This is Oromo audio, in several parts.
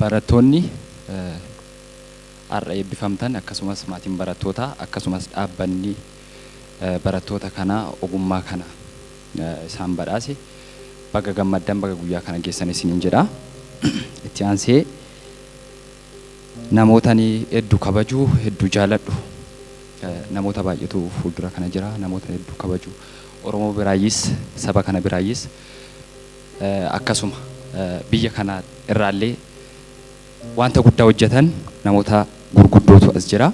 barattoonni har'a eebbifamtan akkasumas maatiin barattootaa akkasumas dhaabbanni barattoota kana ogummaa kana isaan badhaase baga gammaddan baga guyyaa kana geessan isiniin jedha. Itti aansee namootani hedduu kabajuu hedduu jaaladhu namoota baay'eetu fuuldura kana jira namoota hedduu kabajuu Oromoo biraayis saba kana biraayis akkasuma biyya kana irraallee wanta guddaa hojjetan namoota gurguddootu as jira.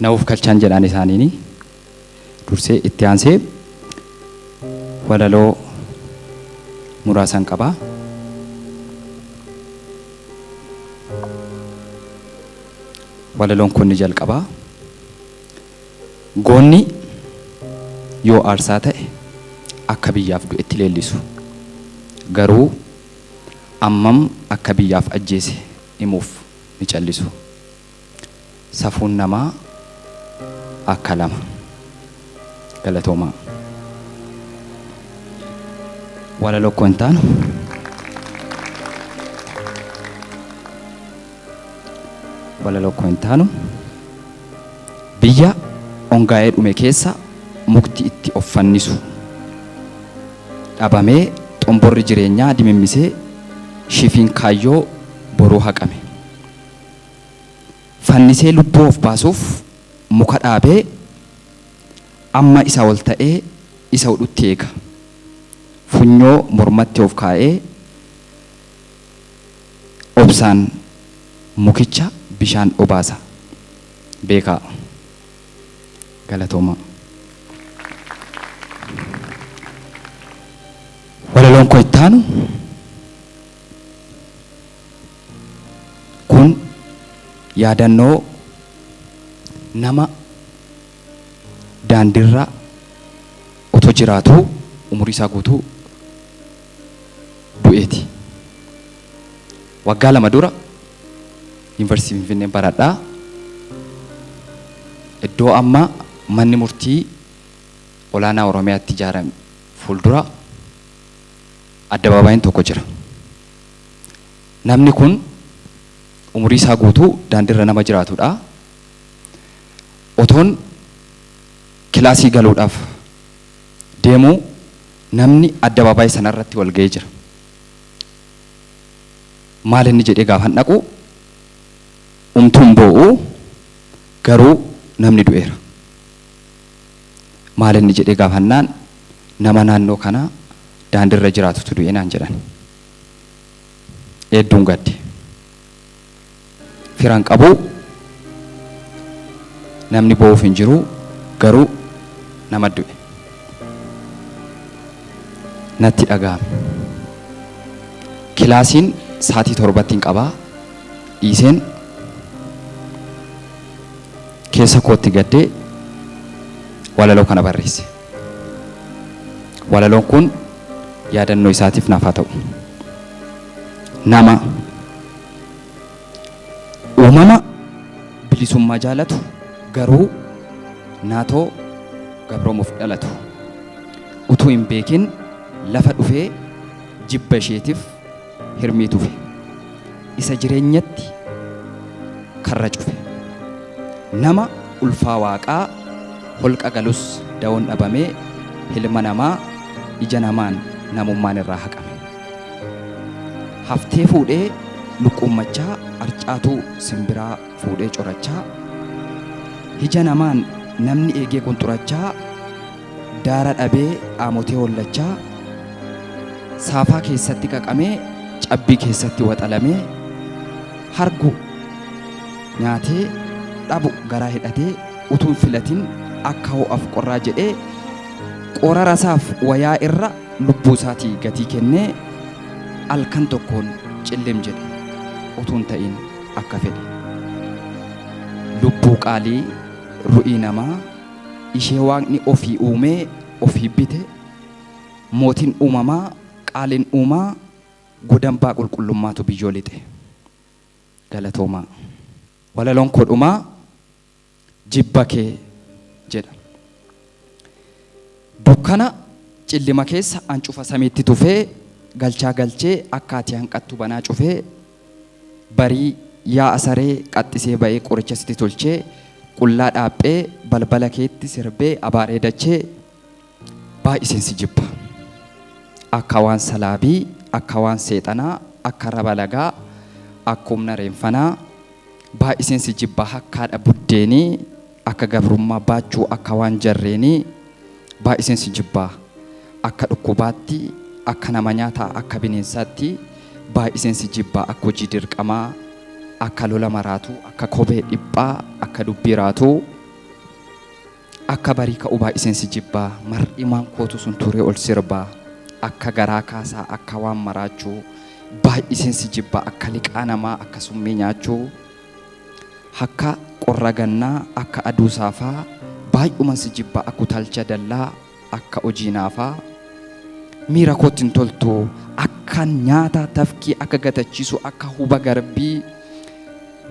Naaf kalchaan jedhaan isaaniini dursee itti aansee walaloo muraasan qaba. Walaloon kun ni jalqaba. Goonni yoo aarsaa ta'e akka biyyaaf du'etti leellisu garuu ammam akka biyyaaf ajjeese himuuf ni callisu. Safuun namaa akka lama. Galatoomaa. Walaloo kun taanu walaloo kun taanu biyya ongaa'ee dhume keessa mukti itti of fannisu dhabamee xomborri jireenyaa dimimmisee shifiin kaayyoo boruu haqame fannisee lubbuu of baasuuf muka dhaabee amma isa ol ta'ee isa hudhutti eega funyoo mormatti of kaa'ee obsaan mukicha bishaan obaasa beekaa. Galatooma. Walaloon kun ittaanu kun yaadannoo nama daandiirra otoo jiraatu umurii isaa guutuu du'eeti. Waggaa 2 dura Yuunivarsiitii Finfinnee baradhaa iddoo amma manni murtii olaanaa Oromiyaatti ijaarame fuuldura addabaabaayii tokko jira. Namni kun umurii isaa guutuu daandiirra nama jiraatudha. Otoon kilaasii galuudhaaf deemuu namni addabaabaayii sanarratti wal ga'ee jira. Maal inni jedhee gaafan dhaqu umtuun boo'u garuu namni du'eera. Maal inni jedhee gaafannaan nama naannoo kana daandiirra jiraatutu du'e naan jedhan. Hedduun gadde. Firaan qabu namni boo'uuf hin jiru garuu nama du'e. Natti dhaga'ame. Kilaasiin sa'aatii 7 qabaa dhiiseen keessa kootti gaddee walaloo kana barreesse. Walaloon kun yaadannoo isaatiif naaf haa ta'u. Nama uumama bilisummaa jaalatu garuu naatoo gabroomuuf dhalatu utuu hin beekin lafa dhufee jibba isheetiif hirmii tufe isa jireenyatti karra cufe. Nama ulfaa waaqaa holqa galus da'oon dhabamee hilma namaa ija namaan namummaan irraa haqame. Haftee fuudhee luqqummachaa arcaatuu simbiraa fuudhee corachaa ija namaan namni eegee qunxurachaa daara dhabee aamotee hollachaa saafaa keessatti qaqamee cabbii keessatti waxalamee hargu nyaatee dhabu garaa hidhatee utuun filatin akka ho'aaf qorraa jedhee qorara isaaf wayaa irra lubbuu isaatii gatii kennee halkan tokkoon cillim jedhe utuun ta'in akka fedhe. Lubbuu qaalii ru'ii namaa ishee waaqni ofii uumee ofii bite mootiin uumamaa qaaliin uumaa godambaa qulqullummaatu biyyoo lixe. Galatoomaa. Walaloon kodhumaa jibba kee jedha. Dukkana cillima keessa ancufa samiitti tufee galchaa galchee akkaati hanqattu banaa cufee barii yaa asaree qaxxisee ba'ee qoricha sitti tolchee qullaa dhaaphee balbala keetti sirbee abaaree dachee baay'iseen si jibba. Akka waan salaabii, akka waan seexanaa, akka raba lagaa, akka humna reenfanaa baay'iseen si jibba. Hakkaadha buddeenii, akka gabrummaa baachuu, akka waan jarreenii baay'iseen si jibba. Akka dhukkubaatti, akka nama nyaataa, akka bineensaatti baay'iseen si jibba. Akka hojii dirqamaa, akka lola maraatuu, akka kophee dhiphaa, akka dubbii raatuu, akka barii ka'uu baay'iseen si jibba. Mar'imaan kootu sun turee ol sirbaa. Akka garaa kaasaa, akka waan maraachuu baay'iseen si jibba. Akka liqaa namaa, akka summii nyaachuu, akka qorra gannaa, akka aduu saafaa baay'uman si jibba. Akka utaalcha dallaa, akka hojii naafaa miira kootti hin toltu. Akka nyaata tafkii, akka gatachiisu, akka huba garbii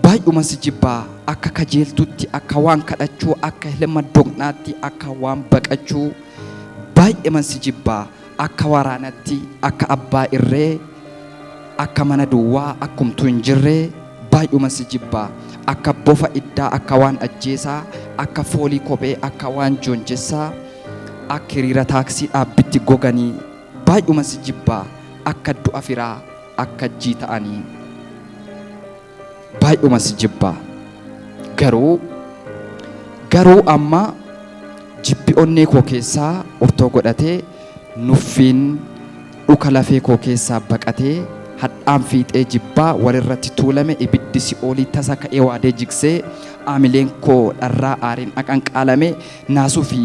baay'uman si jibba. Akka kajeeltutti, akka waan kadhachuu, akka hilma doqnaatti, akka waan baqachuu baay'uman si jibba. Akka waraanatti, akka abbaa irree, akka mana duwwaa, akkumtuu hin jirree baay'uman si jibba. Akka bofa iddaa, akka waan ajjeesaa, akka foolii kophee, akka waan joonjessaa, akka hiriira taaksii dhaabbitti goganii baay'uman si jibba. Akka du'a firaa, akka jii ta'anii baay'uman si jibba. Garuu amma jibbi onnee koo keessaa urtoo godhatee nuffiin dhuka lafee koo keessaa baqatee hadhaan fiixee jibbaa walirratti tuulame ibiddi si'oolii tasa ka'ee waadee jigsee aamileen koo dharraa aariin aqanqaalame naasuu fi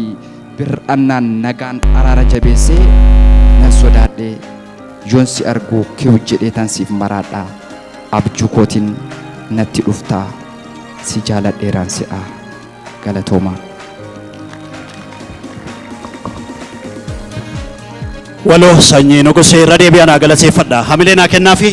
bir'annaan nagaan araara jabeessee nan sodaadhee yoon si argu ki'u jedhee tan siif maraadhaa abjuu kootiin natti dhuftaa si jaaladheeraan si'a galatoomaa. Waloo sanyii nugusee irra deebi'anaa galateeffadha. Hamilee naa kennaafi.